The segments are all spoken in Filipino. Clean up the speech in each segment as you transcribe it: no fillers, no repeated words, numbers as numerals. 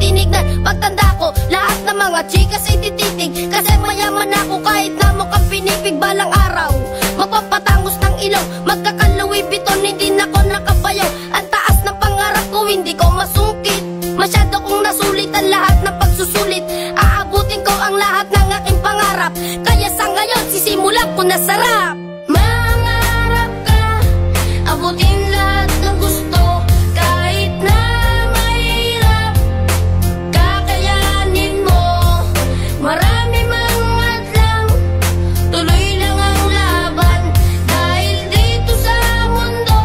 titinignan. Pagtanda ko, lahat ng mga chikas ay tititig, kasi mayaman ako kahit na mukhang pinipig. Balang araw, magpapatangos ng ilaw, magkaka-Louis Vuitton, hindi na ako nakabayaw. Ang taas ng pangarap ko, hindi ko masungkit. Masyado kong nasulit ang lahat ng pagsusulit. Aabutin ko ang lahat ng aking pangarap, kaya sa ngayon sisimulan ko na sarap. Mangarap ka, abutin lahat ng gusto, kahit na mahirap, kakayanin mo. Marami mang hadlang, tuloy lang ang laban, dahil dito sa mundo,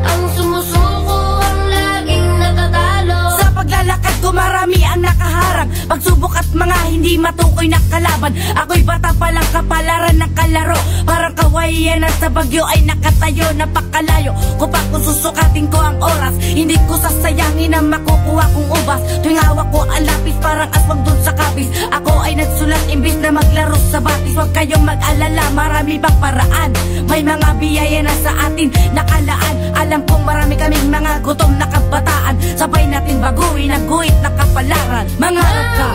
ang sumusuko ang laging natatalo. Sa paglalakad ko marami ang nakaharang, pagsubok at mga hindi matukoy na kalaban. Ako'y bata palang kapalaran ng kalaro, parang kawayan at sa bagyo ay nakatayo. Napakalayo ko pa kung susukatin ko ang oras, hindi ko sasayangin ang makukuha kong ubas. Tuwing hawak ko ang lapis parang aswang dun sa kapis, ako ay nagsulat imbis na maglaro sa batis. Huwag kayong mag-alala, marami pang paraan, may mga biyaya na sa atin nakalaan. Alam kong marami kaming mga gutom na kabataan, sabay natin baguhin ang guhit na kapalaran. Mangarap ka.